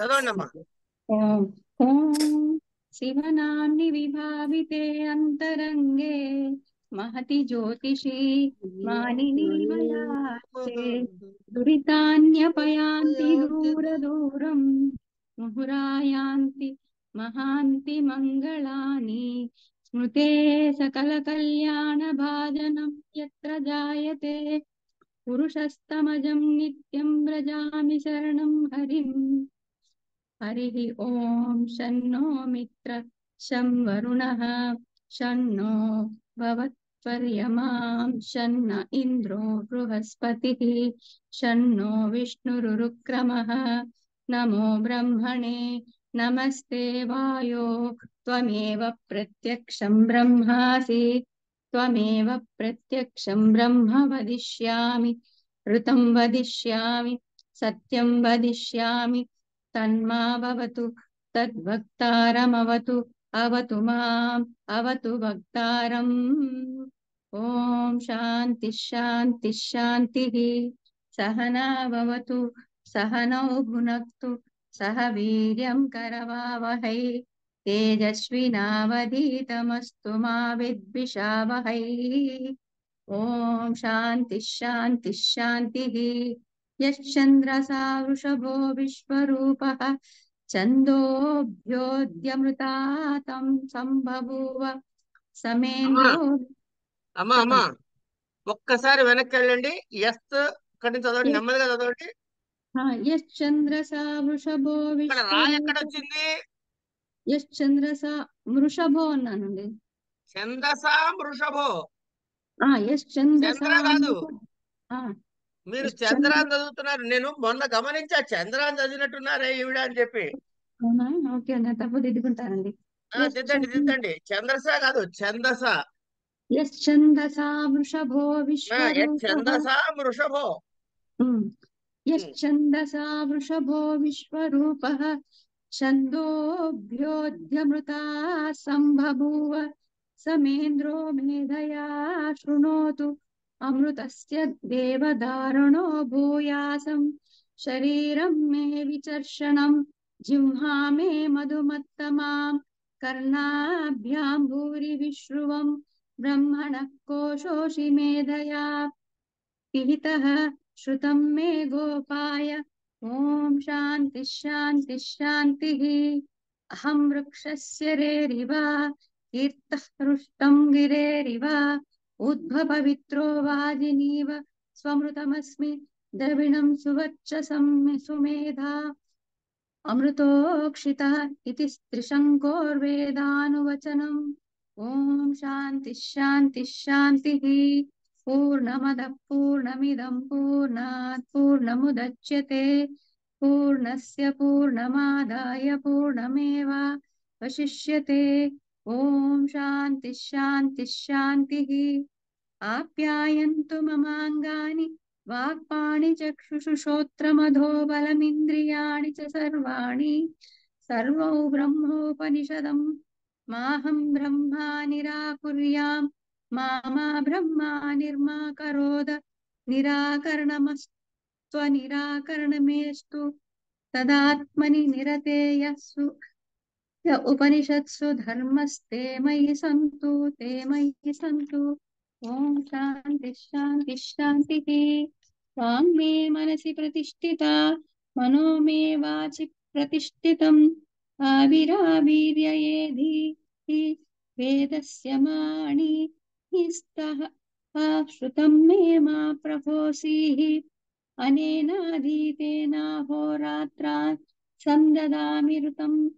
చదవండి అమ్మా. ఓం ఓం శివనామ్ని విభావితే అంతరంగే మహతి జ్యోతిషి మానిని వయాస్తే దురితాన్యపయాంతి దూర దూరం ముహురాయాంతి మహాంతి మంగళాని స్మృతే సకల కళ్యాణ భాజనం యత్ర జాయతే పురుషస్తమజం నిత్యం వ్రజామి శరణం హరిం. हरिः ओम शन्नो मित्र शं वरुणः शन्नो भवत्वर्यमां शन्न इन्द्रो बृहस्पतिः शन्नो विष्णुरुक्रमः नमो ब्रह्मणे नमस्ते वायो त्वमेव प्रत्यक्षं ब्रह्मासि त्वमेव प्रत्यक्षं ब्रह्म वदिष्यामि ऋतं वदिष्यामि सत्यं वदिष्यामि तन्मावतु तद्भक्तारमवतु अवतु माम् अवतु भक्तारम्. ओम शांति शांति शांतिः. सहना भवतु सहनौ भुनक्तु सह वीर्यं करवावहै तेजस्विनावधीतमस्तु मा विद्विषावहै. ओम शांति शांति शांतिः. यश्चन्द्रसा वृषभो विश्वरूपः छन्दोऽभ्योऽद्यमृतातं सम्बभूव అమ్మా समेन्द्रो. అమ్మా అమ్మా చెప్పండి. ఒక్కసారి వెనక్కి వెళ్ళండి. ఎస్ ఇక్కడి నుంచి చదవండి, నెమ్మదిగా చదవండి. यश्चन्द्रसा वृषभो ఇక్కడ రా ఎక్కడ विश्वरूपः. వచ్చింది? यश्चन्द्रसा వృషభో అన్నానండి. ఛందసా వృషభో, यश्चन्द्रसा చంద్ర కాదు. మీరు यश्चन्द्र. చంద్రాన్ని చదువుతున్నారు. నేను మొన్న గమనించా, చంద్రాన్ని చదివినట్టున్నారే ఈవిడ అని చెప్పి. అవునా? ఓకే అండి, తప్పు దిద్దుకుంటానండి. దిద్దండి దిద్దండి. చంద్రస కాదు, ఛందస. यश्चन्दसा वृषभो विश्वरूपः. ఛందసా వృషభో. ఉమ్. यश्चन्दसा वृषभो विश्वरूपः छन्दोऽभ्योऽद्यमृताः सम्बभूव समेन्द्रो मेधया शृणोतु अमृतस्य देवदारुणो भूयासं शरीरं मे विचर्षणं जिह्वा मे मधुमत्तमां कर्णाभ्यां भूरि विश्रुवं ब्रह्मणः कोशोषि मेधया पिहितः श्रुतं मे गोपाय. ओम शांति शांति शांतिः. अहं वृक्षस्य रेरिव कीर्तः हृष्टं गिरेरिव उद्भववित्रो वाजिनीव स्वमृतमस्मि द्रविणं सुवर्चसं सुमेधा अमृतोक्षितः इति त्रिशङ्कोर्वेदानुवचनम्. ओम शांति शांति शांतिः. पूर्णमदः पूर्णमिदं पूर्णात् पूर्णमुदच्यते पूर्णस्य पूर्णमादाय पूर्णमेवावशिष्यते. ओम शांति शांति शांतिः. आप्यायन्तु ममाङ्गानि वाक्पाणि चक्षुषु श्रोत्रमधो बलमिन्द्रियाणि च सर्वाणि सर्वौ ब्रह्मोपनिषदं माहं ब्रह्मा निराकुर्याम् मा ब्रह्मा निर्मा करोद निराकरणमस्त्वनिराकरणमेस्तु तदात्मनि निरतेयस्सु य उपनिषत्सु धर्मस्ते मयि सन्तु ते मयि सन्तु. ओम शांति शांति शांतिः. वाङ्मे मनसि प्रतिष्ठिता मनो मे वाचि प्रतिष्ठितम् आविरावीर्ययेधि वेदस्य माणि स्तः श्रुतं मे मा प्रभोसीः अनेनाधीतेनाहोरात्रान् सन्ददामि ऋतं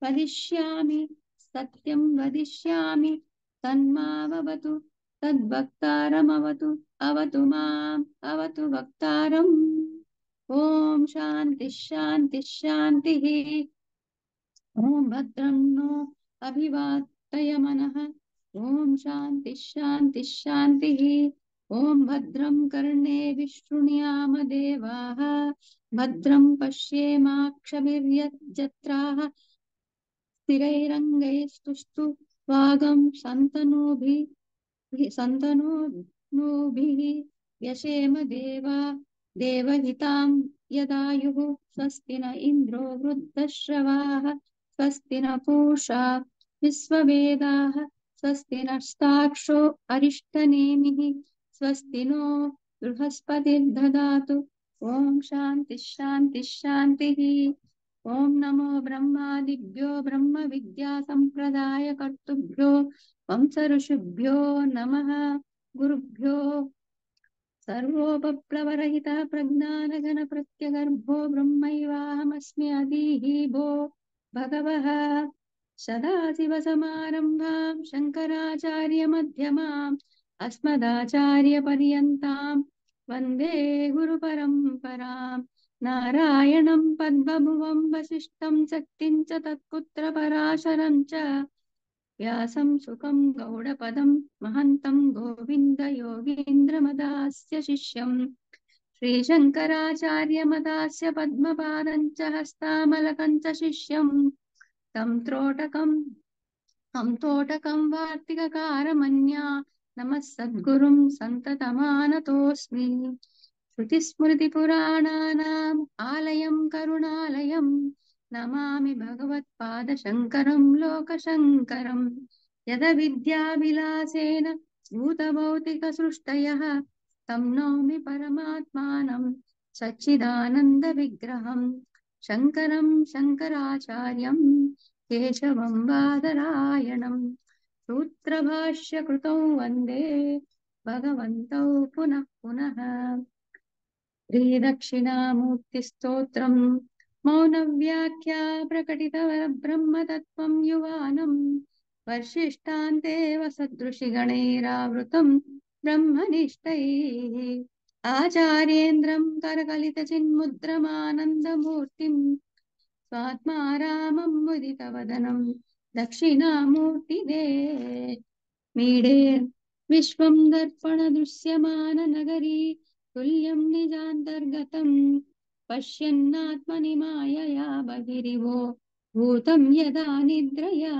वदिष्यामि सत्यं वदिष्यामि तन्मावतु तद्भक्तारमवतु अवतु माम् अवतु भक्तारम्. ओम शांति शांति शांतिः. ओम भद्रं नो अभिवादय मनः. ओम शांति शांति शांतिः. ओम भद्रं कर्णेभिः विष्णुयाम देवाः भद्रं पश्येमाक्षभिर्यजत्राः स्थिरैरङ्गैस्तुष्टु वागं सन्तनूभिः व्यशेम देवा देवहितां यदायुः स्वस्ति न इन्द्रो वृद्धश्रवाः स्वस्ति न पूषा विश्ववेदाः स्वस्ति नस्ताक्षो अरिष्टनेमिः स्वस्ति नो बृहस्पतिर्ददातु ॐ शान्तिः शान्तिः शान्तिः ॐ नमो ब्रह्मादिभ्यो ब्रह्म विद्या सम्प्रदाय कर्तृभ्यो वंश नमः गुरुभ्यो सर्वोपप्लवरहितः प्रज्ञानघन प्रत्यगर्भो ब्रह्मैवाहमस्मि अधीः भो भगवः सदाशिवसमारम्भां शङ्कराचार्यमध्यमाम् अस्मदाचार्यपर्यन्तां वन्दे गुरुपरम्पराम् नारायणं पद्मभुवं वसिष्ठं शक्तिं च तत्पुत्रपराशरं च व्यासं सुखं गौडपदं महन्तं गोविन्दयोगीन्द्रमदास्य शिष्यं श्रीशङ्कराचार्यमदास्य पद्मपादं च हस्तामलकं च शिष्यं तं तोटकं वार्तिककारमन्या नमः सद्गुरुं सन्ततमानतोऽस्मि श्रुतिस्मृतिपुराणानाम् आलयं करुणालयं नमामि भगवत्पादशङ्करं लोकशङ्करं यदविद्याविलासेन भूतभौतिकसृष्टयः तं नौमि परमात्मानं सच्चिदानन्दविग्रहं शङ्करं शङ्कराचार्यं केशवं बादरायणं सूत्रभाष्यकृतौ वन्दे भगवन्तौ पुनः पुनः श्रीदक्षिणामूर्तिस्तोत्रम् मौनव्याख्या प्रकटितवरब्रह्मतत्त्वं युवानम् वर्षिष्ठान्तेव सदृशिगणैरावृतम् ब्रह्मनिष्ठैः आचार्येन्द्रं करकलितचिन्मुद्रमानन्दमूर्तिम् स्वात्मा रामं मुदितवदनं दक्षिणामूर्तिदे मीडे विश्वं दर्पणदृश्यमाननगरी तुल्यं निजान्तर्गतं पश्यन्नात्मनि मायया बहिरिवो भूतं यदा निद्रया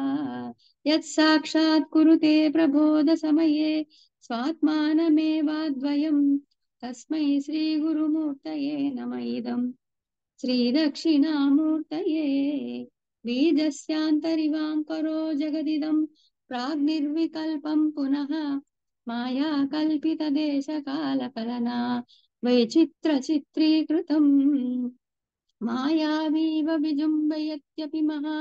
यत्साक्षात् कुरुते प्रबोधसमये स्वात्मानमेवाद्वयं तस्मै श्रीगुरुमूर्तये नम इदम् श्रीदक्षिणामूर्तये बीजस्यान्तरिवाङ्करो जगदिदं प्राग्निर्विकल्पं पुनः माया कल्पितदेशकालकलना वैचित्रचित्रीकृतम् मायावीव विजृम्भयत्यपि महा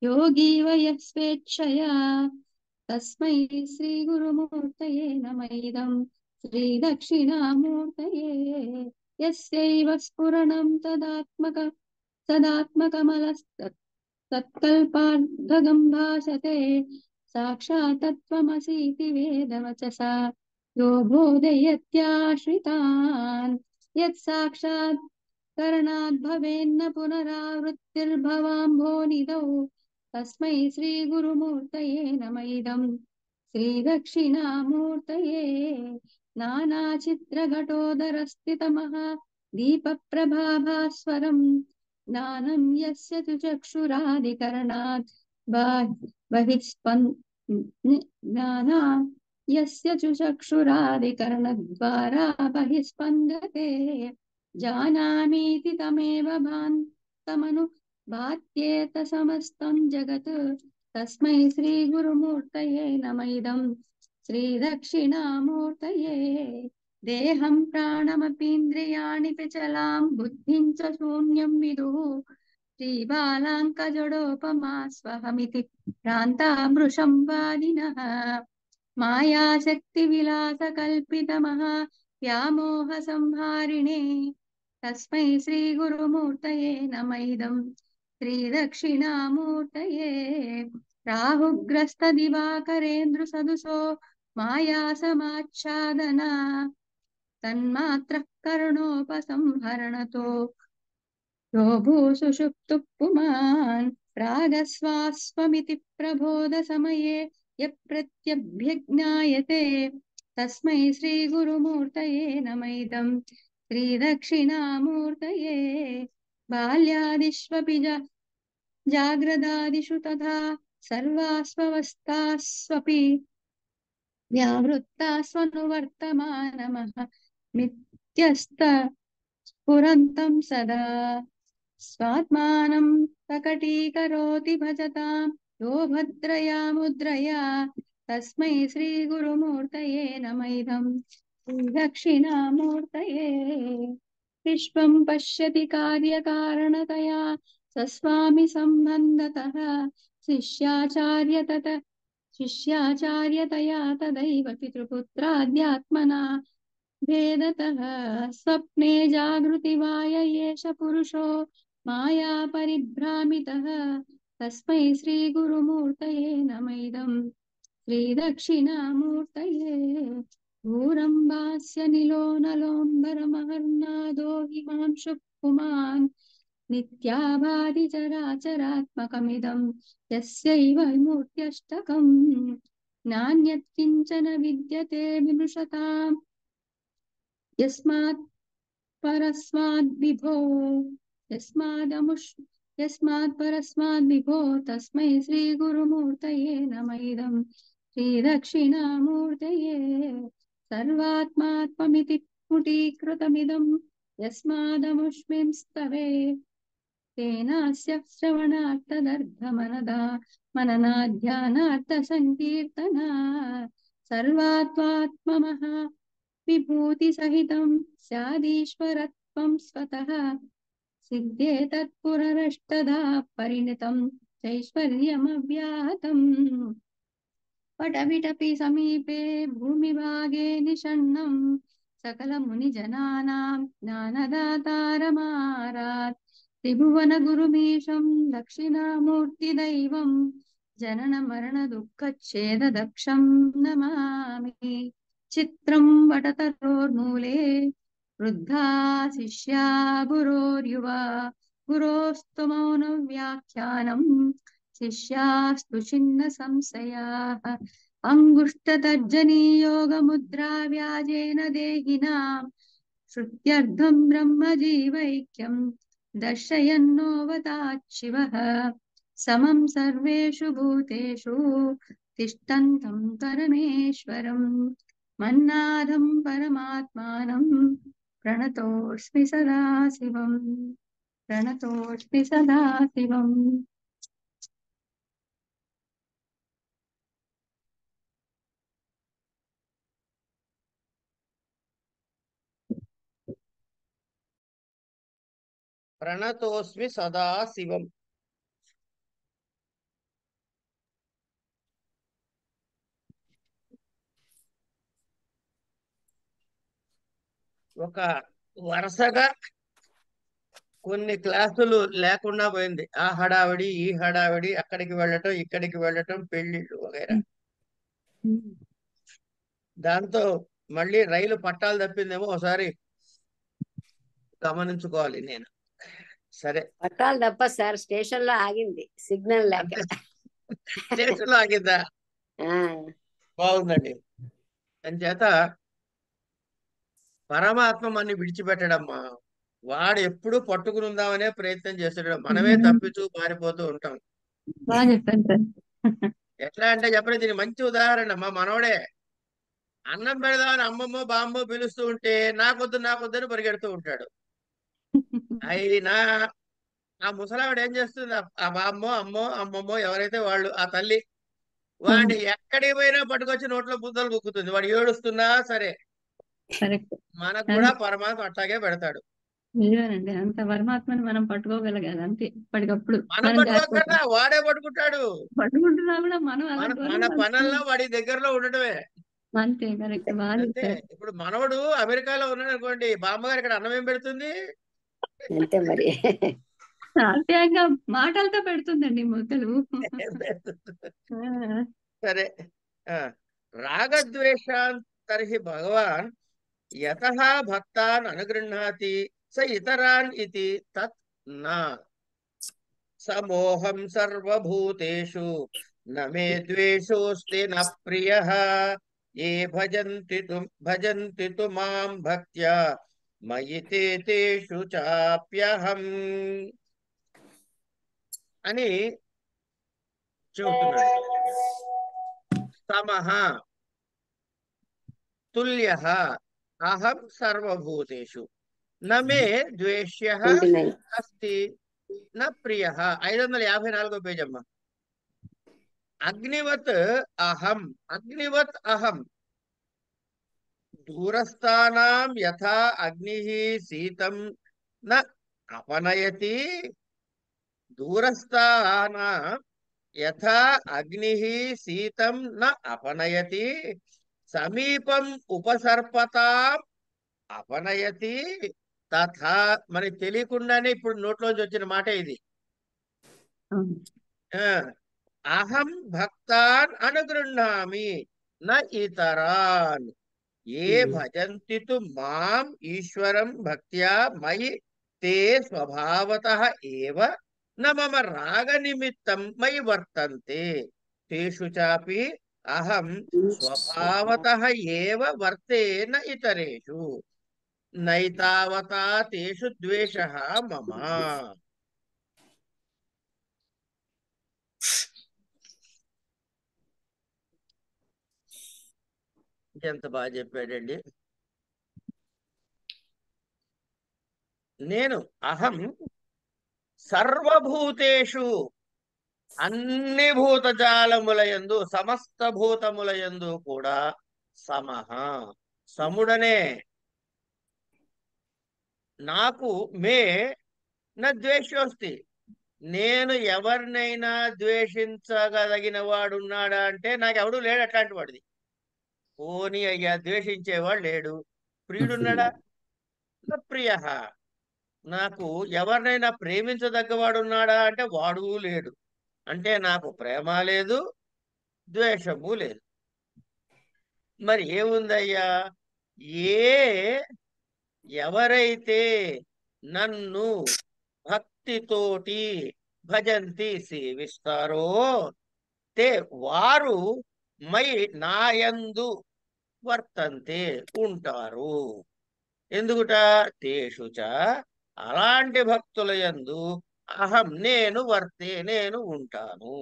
योगी वयः स्वेच्छया तस्मै श्रीगुरुमूर्तये नम इदम् श्रीदक्षिणामूर्तये यस्यैव स्फुरणं तत्कल्पार्धगं भासते साक्षात् तत्त्वमसीति वेदवचसा यो बोधयत्याश्रितान् यत् साक्षात् करणाद् भवेन्न पुनरावृत्तिर्भवाम्भोनिधौ तस्मै श्रीगुरुमूर्तये नम इदम् श्रीदक्षिणामूर्तये नानाचित्रघटोदरस्थितमः दीपप्रभाभास्वरम् ज्ञानं यस्य तु चक्षुरादिकरणात् ज्ञाना यस्य तु चक्षुरादिकरणद्वारा बहिस्पन्दते जानामीति तमेव भान्तमनु भात्येत समस्तं जगत् तस्मै श्रीगुरुमूर्तये नम इदम् श्रीदक्षिणामूर्तये देहं प्राणमपीन्द्रियाणि चलां बुद्धिं च शून्यं विदुः श्रीबालाङ्कजडोपमा स्वहमिति भ्रान्तामृषं वादिनः मायाशक्तिविलासकल्पितमः व्यामोहसंहारिणे तस्मै श्रीगुरुमूर्तये नम इदम् श्रीदक्षिणामूर्तये राहुग्रस्तदिवाकरेन्द्रसदृशो मायासमाच्छादना तन्मात्रः कर्णोपसंहरणतो यो भूसुषुप्तुः पुमान् प्रागस्वास्वमिति प्रबोधसमये यप्रत्यभ्यज्ञायते तस्मै श्रीगुरुमूर्तये नम इदम् श्रीदक्षिणामूर्तये बाल्यादिष्वपि जाग्रदादिषु तथा सर्वास्वस्थास्वपि व्यावृत्तास्वनुवर्तमानमः मिथ्यस्त पुरन्तं सदा स्वात्मानं प्रकटीकरोति भजतां यो भद्रया मुद्रया तस्मै श्रीगुरुमूर्तये नमः इदं श्रीदक्षिणामूर्तये विश्वं पश्यति कार्यकारणतया सस्वामि सम्बन्धतः शिष्याचार्यतया तदैव पितृपुत्राद्यात्मना भेदतः स्वप्ने जागृतिवाय एष पुरुषो माया परिभ्रामितः तस्मै श्रीगुरुमूर्तये नमः इदं श्रीदक्षिणामूर्तये भूरम्बास्य निलो नलोऽम्बरमहर्नादो हिमांशुः पुमान् नित्याभाति चराचरात्मकमिदं यस्यैव मूर्त्यष्टकम् नान्यत् किञ्चन विद्यते विमृशताम् यस्मात् परस्माद्विभो परस्माद्विभो तस्मै श्रीगुरुमूर्तये नमः इदं श्रीदक्षिणामूर्तये सर्वात्मात्ममिति स्फुटीकृतमिदं यस्मादमुष्मिंस्तवे तेनास्य श्रवणार्थदर्भमनदा मननाध्यानार्थसङ्कीर्तना सर्वात्मात्ममः विभूतिसहितं स्यादीश्वरत्वं स्वतः सिद्धे तत्पुररष्टधा परिणतं चैश्वर्यमव्याहतम् पटविटपि समीपे भूमिभागे निषण्णं सकलमुनिजनानां ज्ञानदातारमारात् त्रिभुवनगुरुमीशं दक्षिणामूर्तिदैवं जननमरणदुःखच्छेददक्षं नमामि चित्रं वटतरोर्मूले वृद्धा शिष्या गुरोर्युवा गुरोस्तु मौनव्याख्यानम् शिष्यास्तु छिन्न संशयाः अङ्गुष्ठतर्जनीयोगमुद्रा व्याजेन देहिनां श्रुत्यर्थं ब्रह्मजीवैक्यं दर्शयन्नोऽवताच्छिवः समं सर्वेषु भूतेषु तिष्ठन्तं परमेश्वरं मन्नाथं परमात्मानं प्रणतोऽस्मि सदाशिवम् प्रणतोऽस्मि सदाशिवम् ప్రణతోస్మి సదా శివం. ఒక వరుసగా కొన్ని క్లాసులు లేకుండా పోయింది. ఆ హడావిడి ఈ హడావిడి, అక్కడికి వెళ్ళటం ఇక్కడికి వెళ్ళటం, పెళ్లిళ్ళు వగైరా. దాంతో మళ్ళీ రైలు పట్టాలు తప్పిందేమో ఒకసారి గమనించుకోవాలి నేను. సరే, పట్టాలు తప్ప సార్, స్టేషన్ లో ఆగింది సిగ్నల్ లేక. స్టేషన్ లో ఆగిందా? బాగుందండి. అంచేత పరమాత్మ మనని విడిచిపెట్టడమ్మా. వాడు ఎప్పుడు పట్టుకుని ఉందామనే ప్రయత్నం చేస్తాడు. మనమే తప్పితూ మారిపోతూ ఉంటాం. బాగా చెప్పాను సార్. ఎట్లా అంటే చెప్పండి, దీని మంచి ఉదాహరణ మా మనవడే. అన్నం పెడదామని అమ్మమ్మో బామ్మో పిలుస్తూ ఉంటే నాకొద్దు నాకొద్దని పరిగెడుతూ ఉంటాడు. అయినా ఆ ముసలావిడ ఏం చేస్తుంది? ఆ బామ్మో అమ్మో అమ్మమ్మో ఎవరైతే వాళ్ళు, ఆ తల్లి వాడిని ఎక్కడికి పోయినా పట్టుకొచ్చి నోట్లో బుద్ధలు కుక్కుతుంది. వాడు ఏడుస్తున్నా సరే మనకు కూడా పరమాత్మ అట్లాగే పెడతాడు. నిజమేనండి, అంత పరమాత్మని మనం పట్టుకోగలగాలి అంతే. ఇప్పటికప్పుడు మనం పట్టుకోకన్నా వాడే పట్టుకుంటాడు. పట్టుకుంటున్నా కూడా మనం మన పనుల్లో వాడి దగ్గరలో ఉండటమే అంతే. కరెక్ట్, బాగా అంతే. చెప్పారు. ఇప్పుడు మనవడు అమెరికాలో ఉన్నాడు అనుకోండి, బామ్మగారు ఇక్కడ అన్నం ఏం పెడుతుంది? అంతే మరి. ఆప్యాయంగా మాటలతో పెడుతుందండి ముద్దలు. సరే, రాగద్వేషాన్ తర్హి భగవాన్ యతః భక్తాన్ అనుగృహ్ణాతి స ఇతరాన్ ఇతి తత్ నా సమోహం సర్వభూతేషు నమే ద్వేషోస్తి న ప్రియః ఏ భజంతి తు మాం భక్త్యా మయి తేషు చాప్యహం అని చెబుతున్నాడు. సమః తుల్యః అహం సర్వభూతేషు నమే ద్వేష్య 29. అస్తి న ప్రియ. 554 పేజ్ అమ్మా. అగ్నివత్ అహం, అగ్నివత్ అహం దూరస్థానాం యథా అగ్నిః శీతం న అపనయతి, దూరస్థానాం యథా అగ్నిః శీతం న అపనయతి, సమీపం ఉపసర్పతాం అపనయతి తథా. మనకి తెలియకుండానే ఇప్పుడు నోట్లోంచి వచ్చిన మాట ఇది. అవును. ఆ, అహం భక్తాన్ అనుగృహ్ణామి న ఇతరాన్ ఏ భజంతి తు మాం ఈశ్వరం భక్త్యా మయి తే స్వభావతః ఏవ న మమ రాగ నిమిత్తం మయి వర్తంతే తేషు చాపి అహం స్వభావతః ఏవ వర్తే న ఇతరేషు నైతావతా తేషు ద్వేషః మమ. ఎంత బాగా చెప్పాడండి. నేను అహం సర్వభూతేషు, అన్ని భూతజాలములయందు, సమస్త భూతములయందు కూడా సమః, సముడనే. నాకు మే న ద్వేషోస్తి, నేను ఎవరినైనా ద్వేషించగలిగిన వాడున్నాడా అంటే నాకెవడూ లేడు అట్లాంటి వాడిది. పోనీ అయ్యా ద్వేషించేవాడు లేడు. ప్రియుడున్నాడా? న ప్రియ. నాకు ఎవరినైనా ప్రేమించదగ్గవాడున్నాడా అంటే వాడు లేడు. అంటే నాకు ప్రేమ లేదు, ద్వేషము లేదు. మరి ఏముందయ్యా? ఎవరైతే నన్ను భక్తితోటి భజంతి సేవిస్తారో తే వారు మై నాయందు వర్తంతే ఉంటారు. ఎందుకుట? తేషుచ అలాంటి భక్తుల యందు అహం నేను వర్తే నేను ఉంటాను.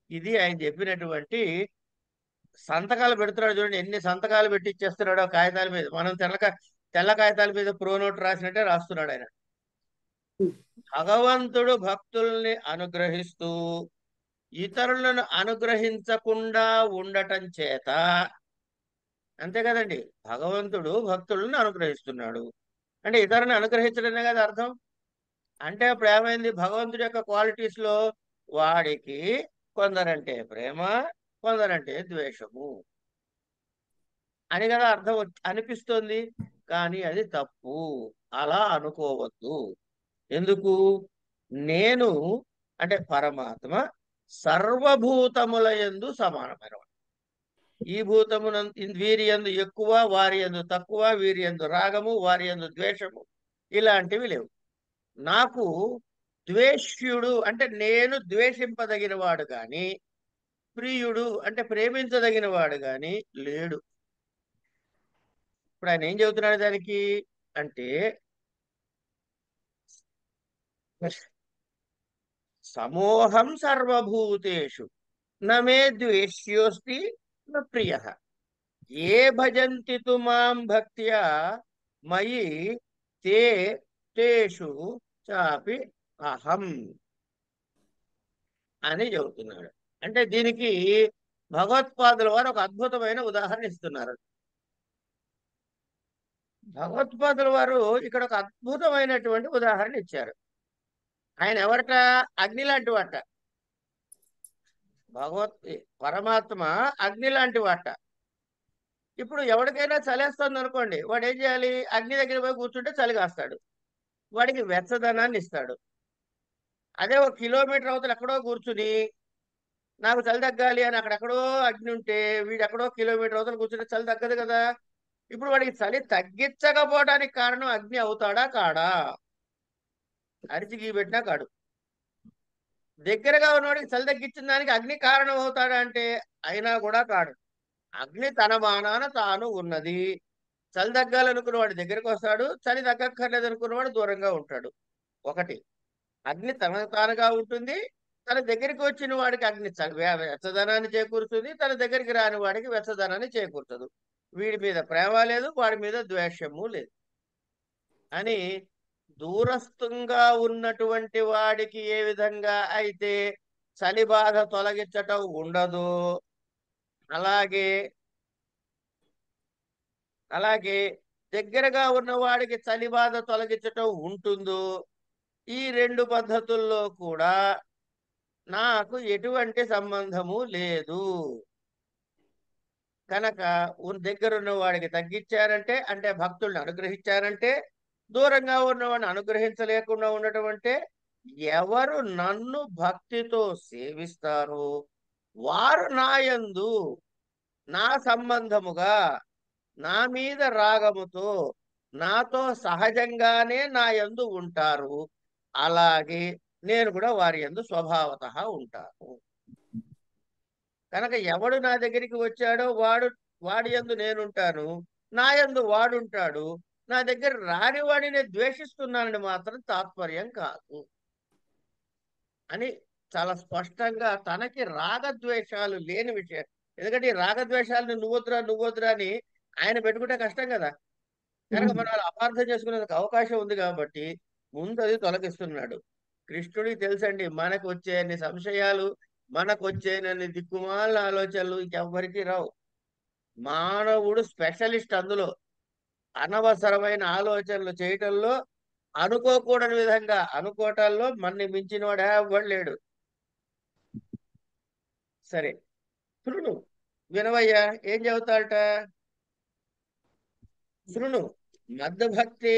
ఇది ఆయన చెప్పినటువంటి సంతకాలు పెడుతున్నాడు చూడండి, ఎన్ని సంతకాలు పెట్టిచ్చేస్తున్నాడో కాగితాల మీద. మనం తెల్ల కాగితాల మీద ప్రోనోట్ రాసినట్టే రాస్తున్నాడు ఆయన. భగవంతుడు భక్తుల్ని అనుగ్రహిస్తూ ఇతరులను అనుగ్రహించకుండా ఉండటం చేత, అంతే కదండి, భగవంతుడు భక్తులను అనుగ్రహిస్తున్నాడు అంటే ఇతరులను అనుగ్రహించడమే కదా అర్థం. అంటే అప్పుడు ఏమైంది? భగవంతుడి యొక్క క్వాలిటీస్ లో వాడికి కొందరంటే ప్రేమ, కొందరంటే ద్వేషము అని కదా అర్థం అనిపిస్తోంది. కానీ అది తప్పు, అలా అనుకోవద్దు. ఎందుకు? నేను అంటే పరమాత్మ సర్వభూతముల యందు సమానమైన. ఈ భూతమున వీరి యందు ఎక్కువ, వారి యందు తక్కువ, వీరి యందు రాగము, వారి యందు ద్వేషము ఇలాంటివి లేవు. నాకు ద్వేష్యుడు అంటే నేను ద్వేషింపదగిన వాడు గాని, ప్రియుడు అంటే ప్రేమించదగిన వాడు గాని లేడు. ఇప్పుడు ఆయన ఏం చెబుతున్నాడు దానికి అంటే, సమోహం సర్వభూతేషు నమే ద్వేష్యోస్తి న ప్రియ ఏ భజంతి తు మాం భక్త్యా మయి తే తేషు చాపి అహం అని చెబుతున్నాడు. అంటే దీనికి భగవత్పాదుల వారు ఒక అద్భుతమైన ఉదాహరణ ఇస్తున్నారు. భగవత్పాదుల వారు ఇక్కడ ఒక అద్భుతమైనటువంటి ఉదాహరణ ఇచ్చారు. ఆయన ఎవరట? అగ్ని లాంటి వాట. పరమాత్మ అగ్ని లాంటి వాట. ఇప్పుడు ఎవరికైనా చలేస్తుంది అనుకోండి, వాడు ఏం చేయాలి? అగ్ని దగ్గర పోయి కూర్చుంటే చలి కాస్తాడు, వాడికి వెచ్చదనాన్ని ఇస్తాడు. అదే 1 కిలోమీటర్ అవతల ఎక్కడో కూర్చుని నాకు చలి తగ్గాలి అని అక్కడెక్కడో అగ్ని ఉంటే, వీడు ఎక్కడో కిలోమీటర్ అవతల కూర్చుంటే చలి తగ్గదు కదా. ఇప్పుడు వాడికి చలి తగ్గించకపోవడానికి కారణం అగ్ని అవుతాడా కాడా? అరిచి గీబెట్టినా కాడు. దగ్గరగా ఉన్నవాడికి చలి తగ్గించిన దానికి అగ్ని కారణం అవుతాడా అంటే అయినా కూడా కాడు. అగ్ని తన మానాన తాను ఉన్నది. చలి తగ్గాలనుకున్న వాడి దగ్గరకు వస్తాడు, చలి తగ్గక్కర్లేదు అనుకున్నవాడు దూరంగా ఉంటాడు. ఒకటి, అగ్ని తన తానుగా ఉంటుంది. తన దగ్గరికి వచ్చిన వాడికి అగ్ని వెచ్చదనాన్ని చేకూరుతుంది, తన దగ్గరికి రాని వాడికి వెచ్చదనాన్ని చేకూర్చదు. వీడి మీద ప్రేమ లేదు, వాడి మీద ద్వేషము లేదు. అని దూరస్థంగా ఉన్నటువంటి వాడికి ఏ విధంగా అయితే చలి బాధ తొలగించటం ఉండదు, అలాగే అలాగే దగ్గరగా ఉన్నవాడికి చలి బాధ తొలగించటం ఉంటుందో, ఈ రెండు పద్ధతుల్లో కూడా నాకు ఎటువంటి సంబంధము లేదు. కనుక దగ్గరున్న వాడికి తగ్గించారంటే అంటే భక్తుల్ని అనుగ్రహించారంటే, దూరంగా ఉన్నవాడిని అనుగ్రహించలేకుండా ఉండటం అంటే, ఎవరు నన్ను భక్తితో సేవిస్తారో వారు నాయందు నా సంబంధముగా నా మీద రాగముతో నాతో సహజంగానే నా యందు ఉంటారు. అలాగే నేను కూడా వారి యందు స్వభావతః ఉంటాను. కనుక ఎవడు నా దగ్గరికి వచ్చాడో వాడి యందు నేనుంటాను, నా యందు వాడుంటాడు. నా దగ్గర రాని వాడిని ద్వేషిస్తున్నానని మాత్రం తాత్పర్యం కాదు అని చాలా స్పష్టంగా తనకి రాగద్వేషాలు లేని విషయం. ఎందుకంటే ఈ రాగద్వేషాలను నువ్వొద్దురా అని ఆయన పెట్టుకుంటే కష్టం కదా. కనుక మనం అలా అపార్థం చేసుకునేందుకు అవకాశం ఉంది కాబట్టి ముందు అది తొలగిస్తున్నాడు. కృష్ణుడికి తెలుసండి మనకు వచ్చేన్ని సంశయాలు, మనకు వచ్చేనన్ని దిక్కుమాల ఆలోచనలు ఇంకెవ్వరికి రావు. మానవుడు స్పెషలిస్ట్ అందులో. అనవసరమైన ఆలోచనలు చేయటంలో, అనుకోకూడని విధంగా అనుకోవటాల్లో మన్ని మించిన వాడు ఎవడు లేడు. సరే, శృణు, వినవయ్యా, ఏం చెబుతాడట? శృణు మద్భక్తే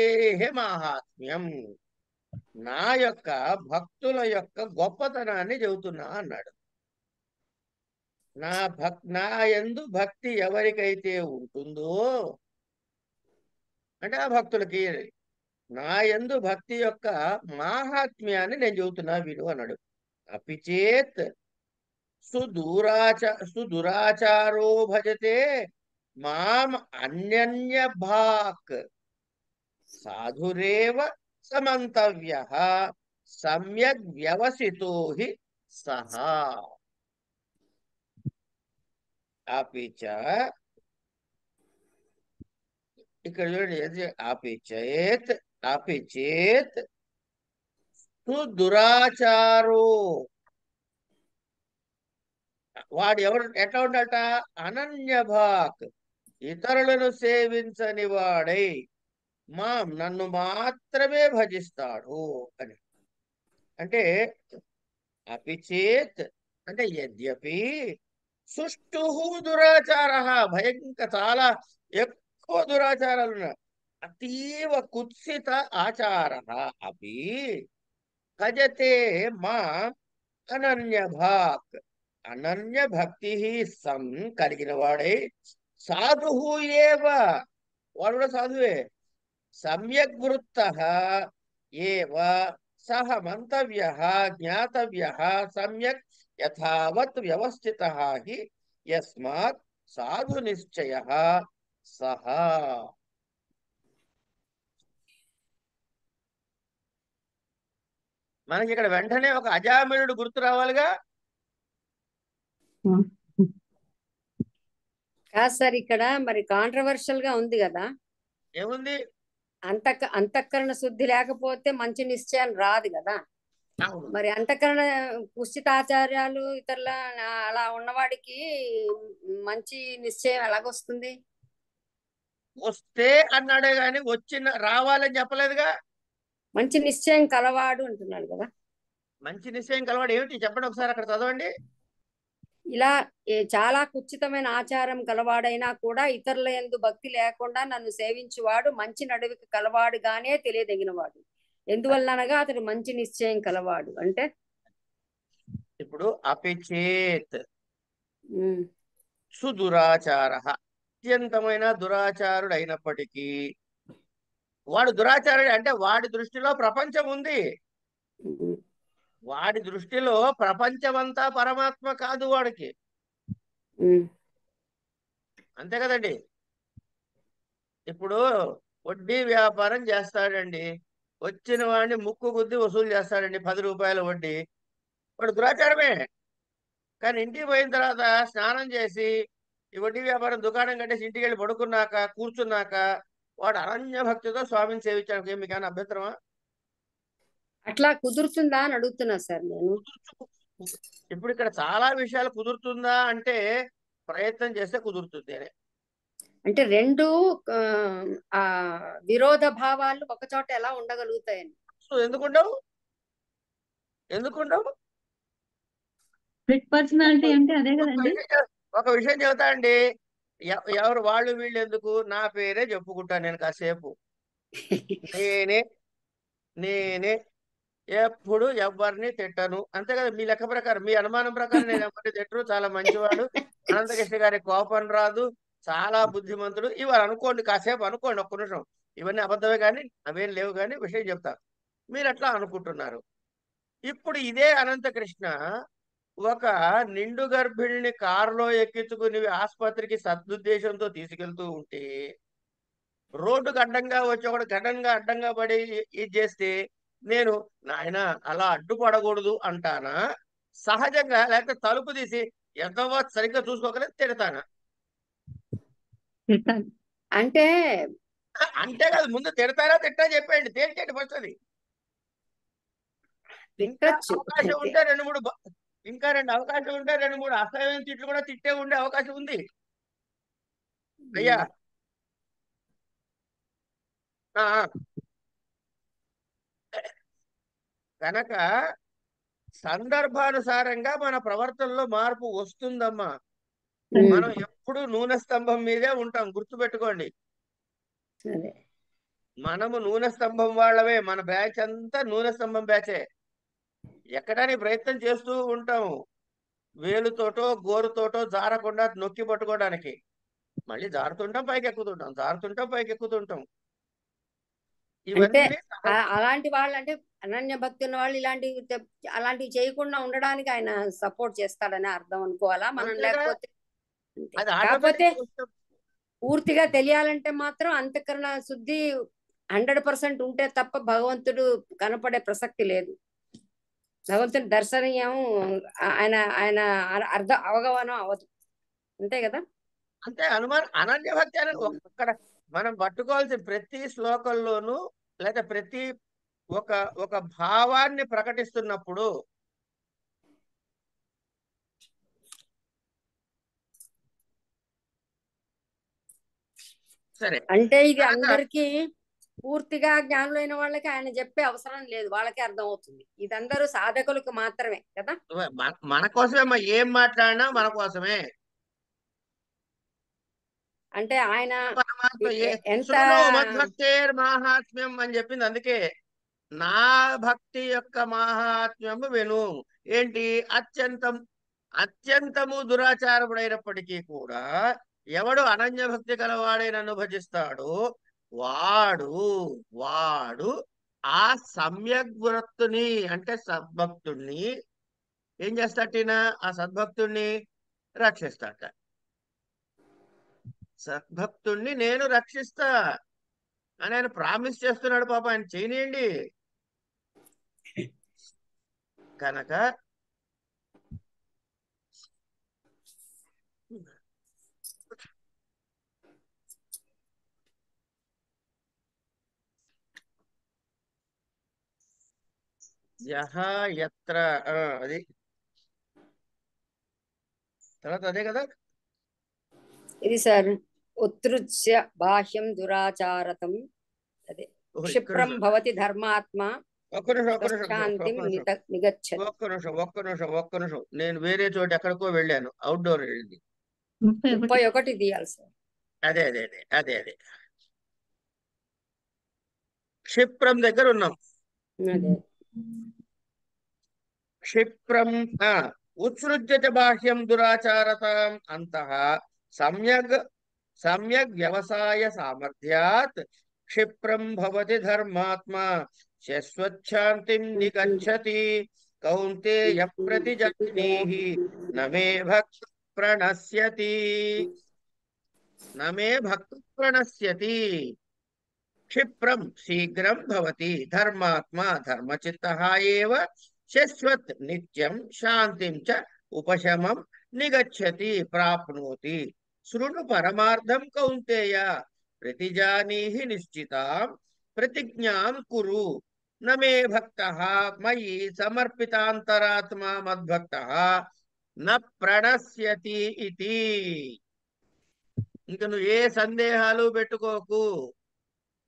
మాహాత్మ్యం, నా యొక్క భక్తుల యొక్క గొప్పతనాన్ని చెబుతున్నా అన్నాడు. నా యందు భక్తి ఎవరికైతే ఉంటుందో అంటే ఆ భక్తులకి నా యందు భక్తి యొక్క మాహాత్మ్యాన్ని నేను చెబుతున్నా విను అన్నాడు. అపిచేత్ సుదురాచారో భజతే మాం అన్యన్య భాక్ సాధురేవ సమంతవ్యః సమ్యగ్ వ్యవసితో హి సహా. అపిచ, ఇక్కడ చూడండి, అపిచేత్ సుదురాచారో, వాడు ఎవరు ఎట్లా ఉండట? అనన్యభాక్, ఇతరులను సేవించని వాడై నన్ను మాత్రమే భజిస్తాడు అని. అంటే అపిచేత్ అంటే యద్యపి సుష్టు దురాచార, చాలా ఎక్కువ దురాచారాలు ఉన్నాయి, అతీవ కుత్సిత ఆచార అపి భజతే మా అనన్యభాక్, అనన్య భక్తి సం కలిగిన వాడై సాధు ఏవ, వాడు కూడా సాధువే, సమ్యక్ వృత్త ఏవ సహ మంతవ్యః జ్ఞాతవ్యః సమ్యక్ యథావత్ వ్యవస్థితః హి యస్మాత్ సాధు నిశ్చయః సహా. మనకి ఇక్కడ వెంటనే ఒక అజామినుడు గుర్తు రావాలిగా. కాదు సార్, ఇక్కడ మరి కాంట్రవర్షియల్ గా ఉంది కదా. ఏముంది? అంతఃకరణ శుద్ధి లేకపోతే మంచి నిశ్చయం రాదు కదా. మరి అంతఃకరణ కుస్థితాచార్యాలు ఇతరుల అలా ఉన్నవాడికి మంచి నిశ్చయం ఎలాగొస్తుంది? వస్తే అన్నాడే గాని రావాలని చెప్పలేదుగా. మంచి నిశ్చయం కలవాడు అంటున్నాడు కదా. మంచి నిశ్చయం కలవాడు ఏమిటి చెప్పండి ఒకసారి, అక్కడ చదవండి. ఇలా చాలా కుచితమైన ఆచారం కలవాడైనా కూడా ఇతరుల యందు భక్తి లేకుండా నన్ను సేవించువాడు మంచి నడువికి కలవాడుగానే తెలియదగినవాడు. ఎందువల్లనగా అతడు మంచి నిశ్చయం కలవాడు అంటే, ఇప్పుడు అపిచేత్ సుదురాచార, అత్యంతమైన దురాచారుడు అయినప్పటికీ, వాడు దురాచారుడు అంటే వాడి దృష్టిలో ప్రపంచం ఉంది, వాడి దృష్టిలో ప్రపంచమంతా పరమాత్మ కాదు వాడికి. అంతే కదండి. ఇప్పుడు వడ్డీ వ్యాపారం చేస్తాడండి, వచ్చిన వాడిని ముక్కు గుద్ది వసూలు చేస్తాడండి 10 రూపాయల వడ్డీ, వాడు దురాచారమే. కానీ ఇంటికి పోయిన తర్వాత స్నానం చేసి ఈ వడ్డీ వ్యాపారం దుకాణం కట్టేసి ఇంటికి వెళ్ళి పడుకున్నాక కూర్చున్నాక వాడు అనన్య భక్తితో స్వామిని సేవించడానికి మీకు ఏమైనా అభ్యంతరమా? అట్లా కుదురుతుందా అని అడుగుతున్నా సార్ నేను. ఇప్పుడు ఇక్కడ చాలా విషయాలు కుదురుతుందా అంటే ప్రయత్నం చేస్తే కుదురుతుంది అని. అంటే రెండు ఆ, ఆ విరోధ భావాలు ఒక చోట ఎలా ఉండగలుగుతాయని. సో ఎందుకుండవు? ఎందుకుండవు? స్ప్లిట్ పర్సనాలిటీ అంటే అదే ఒక కదండి. ఒక విషయం చెబుతా అండి. ఎవరు వాళ్ళు వీళ్ళు ఎందుకు, నా పేరే చెప్పుకుంటాను నేను కాసేపు. నేనే నేనే ఎప్పుడు ఎవరిని తిట్టను, అంతే కదా? మీ లెక్క ప్రకారం, మీ అనుమానం ప్రకారం నేను ఎవరిని తిట్టను, చాలా మంచివాడు, అనంతకృష్ణ గారి కోపం రాదు, చాలా బుద్ధిమంతుడు, ఇవాళ అనుకోండి, కాసేపు అనుకోండి, ఒక్క నిమిషం. ఇవన్నీ అబద్ధమే కానీ అవేం లేవు, కానీ విషయం చెప్తా. మీరు అట్లా అనుకుంటున్నారు. ఇప్పుడు ఇదే అనంతకృష్ణ ఒక నిండు గర్భిణిని కారులో ఎక్కించుకుని ఆసుపత్రికి సదుద్దేశంతో తీసుకెళ్తూ ఉంటే రోడ్డుకు అడ్డంగా వచ్చి ఒకడు ఘటంగా అడ్డంగా పడి ఇది చేస్తే నేను నాయన అలా అడ్డుపడకూడదు అంటానా, సహజంగా లేకపోతే తలుపు తీసి ఎంతవో సరిగ్గా చూసుకోకలేదు తిడతానా? తిట్టాలి. అంటే అంతే కాదు, ముందు తిడతారా తిట్టా చెప్పండి, తేలికేంటి ఫస్ట్ అది. ఇంకా తిట్టచ్చు. అవకాశం ఉంటే ఇంకా రెండు అవకాశం ఉంటే 2-3 అసహ్యమైన తిట్లు కూడా తిట్టే ఉండే అవకాశం ఉంది అయ్యా. ఆ, కనుక సందర్భానుసారంగా మన ప్రవర్తనలో మార్పు వస్తుందమ్మా. మనం ఎప్పుడు నూనె స్తంభం మీదే ఉంటాం, గుర్తుపెట్టుకోండి. అదే మనము నూనె స్తంభం వాళ్ళవే, మన బ్యాచ్ అంతా నూనె స్తంభం బ్యాచే. ఎక్కడానికి ప్రయత్నం చేస్తూ ఉంటాం, వేలుతోటో గోరుతోటో జారకుండా నొక్కి పట్టుకోవడానికి. మళ్ళీ జారుతుంటాం పైకి ఎక్కుతుంటాం, జారుతుంటాం పైకి ఎక్కుతుంటాం. అంటే ఇవన్నీ అలాంటి వాళ్ళు, అంటే అనన్య భక్తి ఉన్న వాళ్ళు అలాంటివి చేయకుండా ఉండడానికి ఆయన సపోర్ట్ చేస్తాడని అర్థం అనుకోవాలా మనం? అంతేగా, లేకపోతే అంతే. అది కాకపోతే ఆటోమేటిక్. పూర్తిగా తెలియాలంటే మాత్రం అంతఃకరణ శుద్ధి 100% ఉంటే తప్ప భగవంతుడు కనపడే ప్రసక్తి లేదు. భగవంతుని దర్శనీయం ఆయన ఆయన అవగాహన అవ్వదు. అంతే కదా? అంతే, అనన్య భక్తి అని అక్కడ మనం పట్టుకోవాల్సిన ప్రతి శ్లోకంలోనూ లేదా ప్రతి ఒక ఒక భావాన్ని ప్రకటిస్తున్నప్పుడు సరే. అంటే ఇది కనుక అందరికీ పూర్తిగా జ్ఞానులైన వాళ్ళకి ఆయన చెప్పే అవసరం లేదు, వాళ్ళకే అర్థం అవుతుంది. ఇది అందరూ సాధకులకు మాత్రమే కదా. మన కోసమే ఏం మాట్లాడినా మన కోసమే. అంటే ఆయన పరమాత్మ ఎంత శృణు మద్భక్తేర్ మాహాత్మ్యం అని చెప్పింది అందుకే. నా భక్తి యొక్క మాహాత్మ్యము విను. ఏంటి? అత్యంతము దురాచారముడైనప్పటికీ కూడా ఎవడు అనన్య భక్తి గలవాడై నన్ను భజిస్తాడో వాడు వాడు ఆ సమ్యగ్వృత్తుని అంటే సద్భక్తుణ్ణి ఏం చేస్తాటినా, ఆ సద్భక్తుణ్ణి రక్షిస్తాట. సద్భక్తుణ్ణి నేను రక్షిస్తా అని ఆయన ప్రామిస్ చేస్తున్నాడు. పాప ఆయన చేయనియండి. కనుక యహ యత్ర అది తర్వాత అదే కదా. ఇది సార్ ఉత్సృజ్య బాహ్యం దురాచారతం అదే క్షిప్రం భవతి ధర్మాత్మ శాంతిం నిగచ్చతి. ఒక్క నిమిషం నేను వేరే చోట ఎక్కడికో వెళ్ళాను, అవుట్డోర్ వెళ్ళింది. 31 తీయాలి సార్. అదే అదే అదే అదే అదే క్షిప్రం దగ్గర ఉన్నాం. అదే క్షిప్రం ఉత్సృజ్యత బాహ్యం దురాచారతాం అంతః సమ్యగ్ వ్యవసాయ సామర్థ్యాత్ క్షిప్రం భవతి ధర్మాత్మా శశ్వచ్ఛాంతిం నిగచ్చతి కౌంతేయ ప్రతిజానీహి నమే భక్తు ప్రణశ్యతి క్షిప్రం శీఘ్రం భవతి ధర్మాత్మా ధర్మచిత్తః ఏవ శశ్వత్ నిత్యం శాంతిం చ ఉపశమం నిగచ్చతి ప్రాప్నోతి. శృణు పరమార్థం కౌంతేయ. ప్రతిజానీహి నిశ్చితాం ప్రతిజ్ఞాం కురు నమే భక్తః మయి సమర్పితాంతరాత్మా మద్భక్తః న ప్రణశ్యతి ఇతి. ఇంక నువ్వు ఏ సందేహాలు పెట్టుకోకు.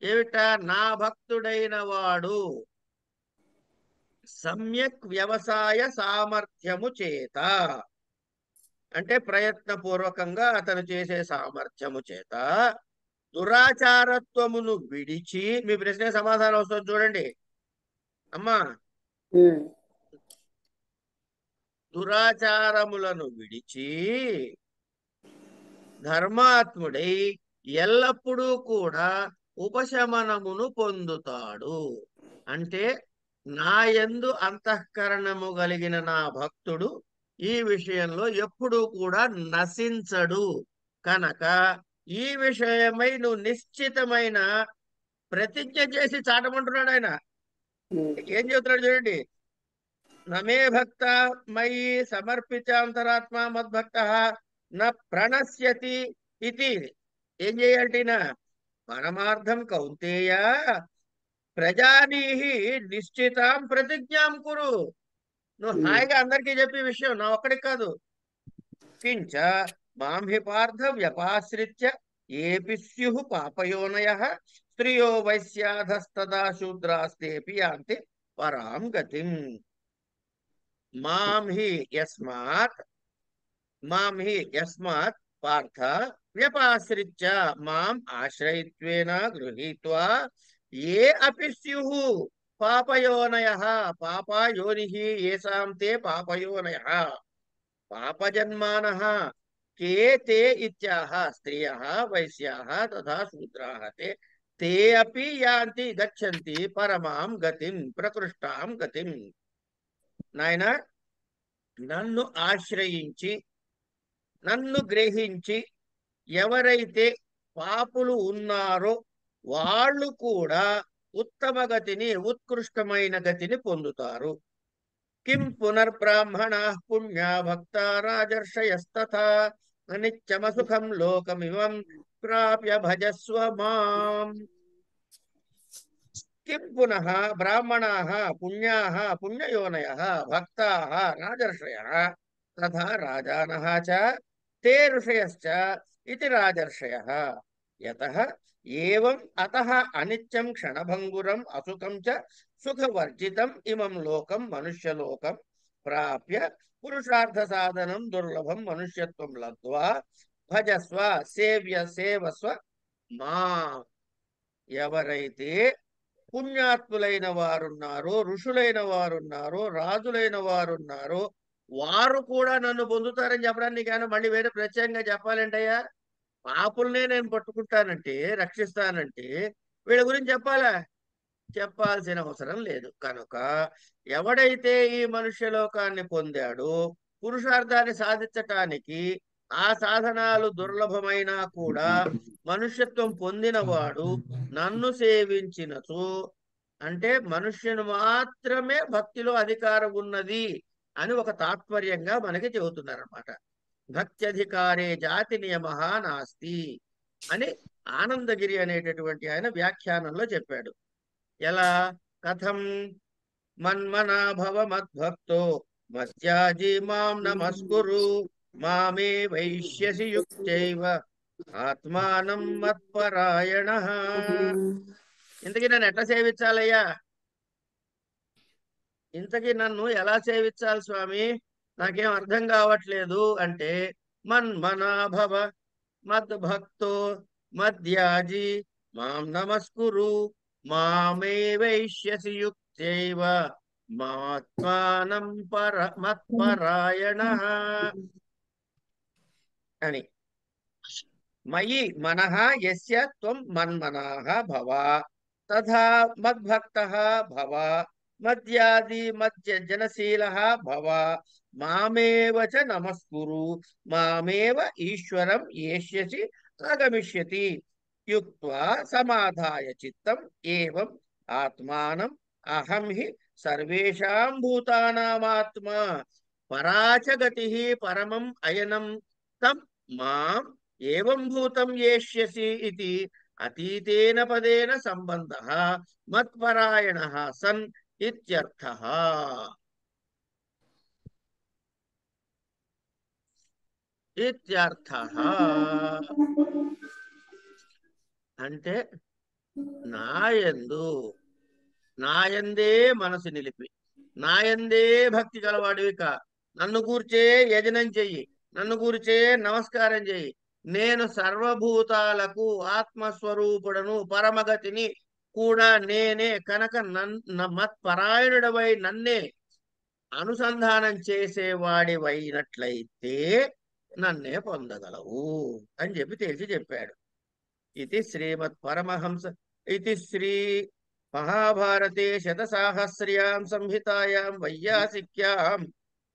ఏమిటా? నా భక్తుడైన వాడు సమ్యక్ వ్యవసాయ సామర్థ్యము చేత, అంటే ప్రయత్నపూర్వకంగా అతను చేసే సామర్థ్యము చేత దురాచారత్వమును విడిచి, మీ ప్రశ్న సమాధానం వస్తుంది చూడండి అమ్మా. దురాచారములను విడిచి ధర్మాత్ముడై ఎల్లప్పుడూ కూడా ఉపశమనమును పొందుతాడు. అంటే నా యందు అంతఃకరణము కలిగిన నా భక్తుడు ఈ విషయంలో ఎప్పుడూ కూడా నశించడు. కనుక ఈ విషయమై నువ్వు నిశ్చితమైన ప్రతిజ్ఞ చేసి చాటమంటున్నాడు ఆయన. ఏం చెబుతున్నాడు చూడండి. నమే భక్త మయి సమర్పించాంతరాత్మ మద్భక్త న ప్రణశ్యతి ఇది. ఏం చేయాలంటేనా? పరమార్థం కౌంతేయ ప్రజానీహి నిశ్చితాం ప్రతిజ్ఞాం కురు. నువ్వు హాయిగా అందరికీ చెప్పే విషయం, నా ఒక్కడికి కాదు. కించ మాం హి పార్థ వ్యపాశ్రిత్య ఏపి స్యుః పాపయోనయః స్త్రియో వైశ్యాధస్తదా శూద్రాస్తేపి యాంతి పరాం గతిం. మాం హి యస్మాత్ పార్థ వ్యపాశ్రిత్య మాం ఆశ్రయిత్వేన గృహీత్వా ఏ అపి స్యుః పాపయోనయః పాపయోనిః ఏషాం తే పాపయోనయః పాపజన్మానః కే తే ఇత్యాహ స్త్రియః వైశ్యాః తథా శూద్రాః తే అపి యాంతి గచ్చంతి పరమాం గతిం ప్రకృష్టాం గతిం. నాయనా, నన్ను ఆశ్రయించి నన్ను గ్రహించి ఎవరైతే పాపులు ఉన్నారో వాళ్ళు కూడా ఉత్తమ గతిని, ఉత్కృష్టమైన గతిని పొందుతారు. కిం పునర్బ్రాహ్మణా పుణ్యా భక్తా రాజర్షయస్తథా అనిత్యమసుఖం లోకమిమం ప్రాప్య భజస్వ మాం. కిం పునః బ్రాహ్మణాః పుణ్యాః పుణ్యయోనయః భక్తాః రాజర్షయः తథా రాజానః చ తే ఋషయశ్చ ఇతి రాజర్షయः. యతః ఏవం అతః అనిత్యం క్షణభంగురం అసుఖం చ సుఖవర్జితం ఇమం లోకం మనుష్యలోకం ప్రాప్య పురుషార్థ సాధనం దుర్లభం మనుష్యత్వం లబ్ధ్వా భజస్వ సేవస్వ మా. ఎవరైతే పుణ్యాత్ములైన వారున్నారో, ఋషులైన వారున్నారో, రాజులైన వారున్నారో వారు కూడా నన్ను పొందుతారని చెప్పడానికి కానీ మళ్ళీ వేరే ప్రత్యేకంగా చెప్పాలంటయ్యా. పాపుల్నే నేను పట్టుకుంటానంటే, రక్షిస్తానంటే వీళ్ళ గురించి చెప్పాలా? చెప్పాల్సిన అవసరం లేదు. కనుక ఎవడైతే ఈ మనుష్యలోకాన్ని పొందాడో పురుషార్థాన్ని సాధించటానికి ఆ సాధనాలు దుర్లభమైనా కూడా మనుష్యత్వం పొందినవాడు నన్ను సేవించినచో, అంటే మనుష్యుని మాత్రమే భక్తిలో అధికారం ఉన్నది అని ఒక తాత్పర్యంగా మనకి చెబుతున్నారన్నమాట. భక్త్యధికారే జాతి నియమః నాస్తి అని ఆనందగిరి అనేటటువంటి ఆయన వ్యాఖ్యానంలో చెప్పాడు. ఎలా? కథం మన్మనా భవ మద్భక్తో మధ్యాజీ మాం నమస్కురు మామే వైష్యసి యుక్తైవ ఆత్మానం మత్పరాయణః. ఇంతకీ నన్ను ఎట్లా సేవించాలయ్యా? ఇంతకీ నన్ను ఎలా సేవించాలి స్వామి? నాకేం అర్థం కావట్లేదు అంటే, మన్మనా భవ మద్భక్తో మధ్యాజీ మాం నమస్కురు మామే వైష్యసి యుక్తైవ మాత్మానం మత్పరాయణః అని. మయి మనః యస్య త్వం మన్మనాః భవ తథా మద్భక్తః భవ మద్యాది మద్యజనశీలః భవ మామేవ చ నమస్కురు మామేవ ఈశ్వరం ఏష్యసి ఆగమిష్యతి యుక్త్వా సమాధాయ చిత్తం ఏవం ఆత్మానం అహం హి సర్వేషాం భూతానామాత్మా పరాచ గతిః పరమం అయనం తం మాం ఏవం భూతం ఏష్యసి ఇతి అతీతేన పదేన సంబంధః మత్పరాయణః సన్ ఇత్యర్థః. ఇత్యర్థః అంటే నాయందే మనసు నిలిపి నాయందే భక్తి కలవాడివిక నన్ను కూర్చే యజనం చెయ్యి, నన్ను కూర్చే నమస్కారం చెయ్యి. నేను సర్వభూతాలకు ఆత్మస్వరూపుడను, పరమగతిని కూడా నేనే కనుక మత్పరాయణుడవై నన్నే అనుసంధానం చేసేవాడివైనట్లయితే నన్నే పొందగలవు అని చెప్పి తేల్చి చెప్పాడు. ఇది శ్రీమత్ పరమహంస ఇది శ్రీ మహాభారతే శతసాహస్ర్యాం సంహితాయాం వైయాసిక్యాం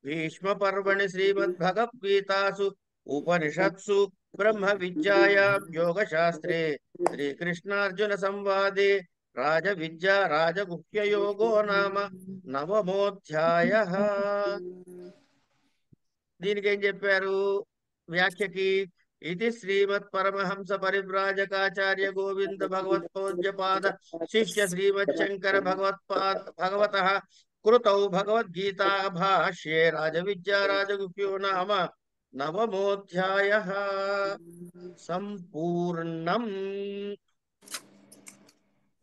భీష్మ పర్వణి శ్రీమద్భగవద్గీతాసు ఉపనిషత్సు బ్రహ్మ విద్యాయాం యోగశాస్త్రే శ్రీకృష్ణార్జున సంవాదే రాజవిద్యా రాజగుహ్యయోగో నామ నవమోధ్యాయః. దీనికి ఏం చెప్పారు వ్యాఖ్యకి? ఇది శ్రీమత్ పరమహంస పరివ్రాజకాచార్య గోవింద భగవత్పూజ్యపాద శిష్య శ్రీమచ్చంకర భగవతః కృతౌ భగవద్గీతా భాష్యే రాజవిద్యా రాజగుహ్యో నామ నవమోధ్యాయః సంపూర్ణం.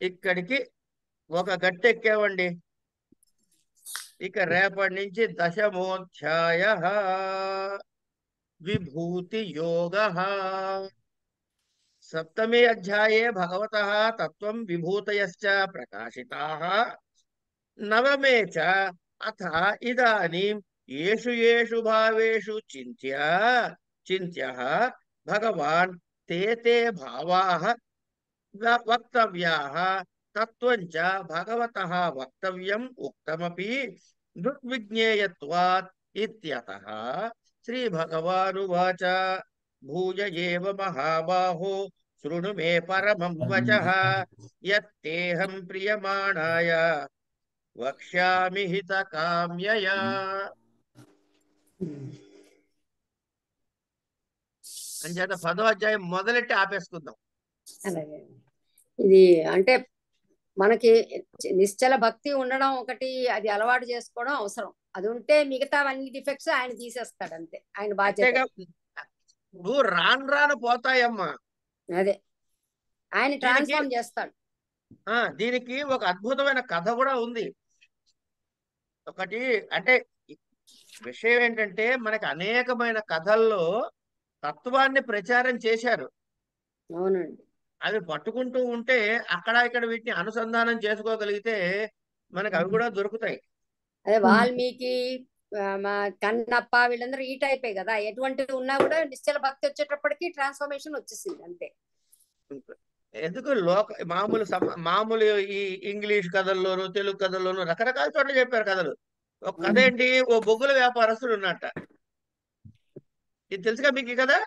ఇక్కడికి ఒక గట్టెక్కామండి. ఇక రేపటి నుంచి దశమోధ్యాయః విభూతి యోగః. సప్తమే అధ్యాయే భగవతః తత్వం విభూతయశ్చ ప్రకాశితాః. నవమే చ అథ ఇదానీం యేషు యేషు భావేషు చింత్యః భగవాన్ తే తే భావాః వక్తవ్యాః తత్వం చ భగవతః వక్తవ్యం ఉక్తమపి దృగ్విజ్ఞేయత్వాత్ ఇత్యతః. శ్రీ భగవానువాచ భూయ ఏవ మహాబాహో శృణు మే పరమం వచః యత్తేహం ప్రియమాణాయ వక్ష్యామి హితకామ్యయా. అంచేత 10వ అధ్యాయం మొదలెట్టి ఆపేసుకుందాం. అలాగే ఇది అంటే మనకి నిశ్చల భక్తి ఉండడం ఒకటి, అది అలవాటు చేసుకోవడం అవసరం. అది ఉంటే మిగతావన్నీ డిఫెక్ట్స్ ఆయన తీసేస్తాడు అంతే, ఆయన బాధ్యత. నువ్వు రాను పోతాయమ్మా, అదే ఆయన ట్రాన్స్ఫార్మ్ చేస్తాడు. దీనికి ఒక అద్భుతమైన కథ కూడా ఉంది. ఒకటి అంటే విషయం ఏంటంటే మనకి అనేకమైన కథల్లో తత్వాన్ని ప్రచారం చేశారు. అవునండి. అవి పట్టుకుంటూ ఉంటే అక్కడ ఇక్కడ వీటిని అనుసంధానం చేసుకోగలిగితే మనకు అవి కూడా దొరుకుతాయి. అదే వాల్మీకి, కన్నప్ప వీళ్ళందరూ ఈ టైపే కదా. ఎటువంటివి ఉన్నా కూడా నిశ్చల భక్తి వచ్చేటప్పటికి ట్రాన్స్ఫర్మేషన్ వచ్చేసింది అంతే. ఎందుకు మామూలు ఈ ఇంగ్లీష్ కథల్లోను తెలుగు కథల్లోను రకరకాల చోట్ల చెప్పారు కథలు. ఒక కథ ఏంటి, ఓ బొగ్గుల వ్యాపారస్తుడు ఉన్నట్ట. ఇది తెలుసుగా మీకు ఈ కదా?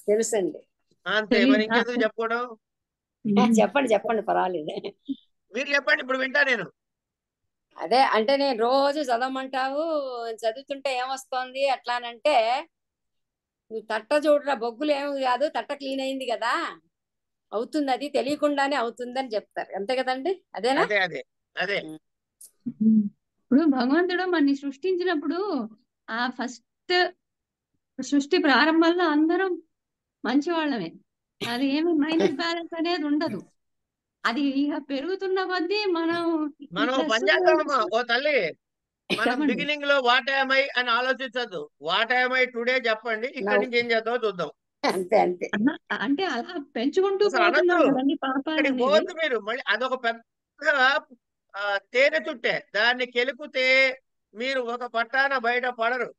తెలుసండి. అంతే, మరి ఇంకెందుకు చెప్పుకోవడం? చెప్పండి పర్వాలేదు. మీరు చెప్పండి, ఇప్పుడు వింటా నేను. అదే అంటే నేను రోజు చదవమంటావు, చదువుతుంటే ఏమొస్తోంది అట్లానంటే, నువ్వు తట్ట చూడరా, బొగ్గులు ఏమి కాదు, తట్ట క్లీన్ అయింది కదా, అవుతుంది, అది తెలియకుండానే అవుతుందని చెప్తారు. అంతే కదండి? అదేనా? అదే. ఇప్పుడు భగవంతుడు మనని సృష్టించినప్పుడు ఆ ఫస్ట్ సృష్టి ప్రారంభంలో అందరం మంచి వాళ్ళమే. అది ఏమి మైనస్ బ్యాలెన్స్ అనేది ఉండదు. అది ఇక పెరుగుతున్న కొద్దీ మనం పనిచేస్తామమ్మా. ఓ తల్లి, మనం బిగినింగ్ లో వాట్ యామ్ ఐ అని ఆలోచించద్దు. వాట్ యామ్ ఐ టుడే చెప్పండి, ఇక్కడి నుంచి ఏం చేద్దామో చూద్దాం. అంతే అంటే అలా పెంచుకుంటూ పోవద్దు మీరు. మళ్ళీ అదొక పెద్ద తేనె చుట్టే, దాన్ని కెలుకుతే మీరు ఒక పట్టాన బయట పడరు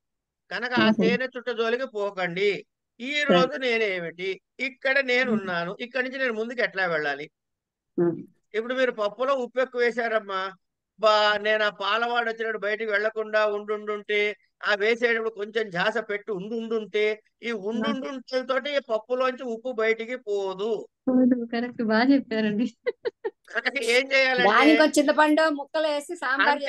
కనుక ఆ తేనె చుట్ట జోలికి పోకండి. ఈ రోజు నేనేమిటి, ఇక్కడ నేనున్నాను, ఇక్కడి నుంచి నేను ముందుకు ఎట్లా వెళ్ళాలి. ఇప్పుడు మీరు పప్పులో ఉప్పు ఎక్కువ వేశారమ్మా, నేను ఆ పాలవాడు వచ్చినప్పుడు బయటికి వెళ్లకుండా ఉండుంటే, ఆ వేసేటప్పుడు కొంచెం ఝాస పెట్టి ఉండుంటే, ఈ ఉండుంటలతోటి పప్పులోంచి ఉప్పు బయటికి పోదు. కరెక్ట్, బాగా చెప్పారండి. ఏం చేయాలంటే చింతపండు ముక్కలు వేసి సాంబార్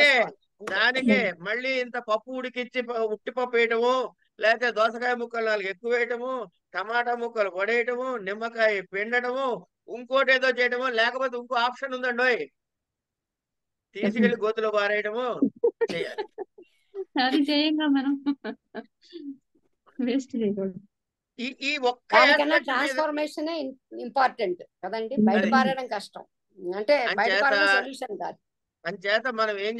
దానికే మళ్ళీ ఇంత పప్పు ఉడికిచ్చి ఉట్టిపప్పు వేయటము, లేకపోతే దోసకాయ ముక్కలు 4 ఎక్కువ వేయటము, టమాటా ముక్కలు పడేయటము, నిమ్మకాయ పిండటము, ఇంకోటి ఏదో చేయటము, లేకపోతే ఇంకో ఆప్షన్ ఉందండోయ్, తీసుకెళ్లి గోతులో పారేయటము చేయాలి. అది చేయంగా మనం వేస్ట్ చేయకూడదు. ఈ ఒక్క దానికన్నా aspect మీద ట్రాన్స్ఫర్మేషన్ ఇంపార్టెంట్ కదండి. బయట అది పారడం కష్టం, అంటే బయట అంచేత పారడం సొల్యూషన్ కాదు. అంచేత మనం ఏం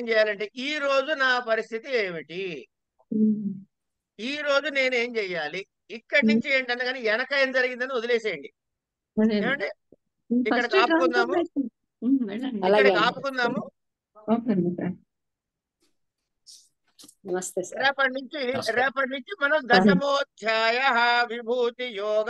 చేయాలంటే ఈ రోజు నా పరిస్థితి ఏమిటి, ఈ రోజు నేనేం చెయ్యాలి, ఇక్కడి నుంచి ఏంటంటే కానీ వెనక ఏం జరిగిందని వదిలేసేయండి. అదే ఏమంటే ఇక్కడ ఫస్ట్ ఆపుకుందాము, ట్రాన్స్ఫర్మేషన్. వెళ్ళండి. అలాగే ఇక్కడ అండి. ఆపుకుందాము. ఓకే అండి. నమస్తే సార్. రేపటి నుంచి మనం దశమోధ్యాయ విభూతి యోగ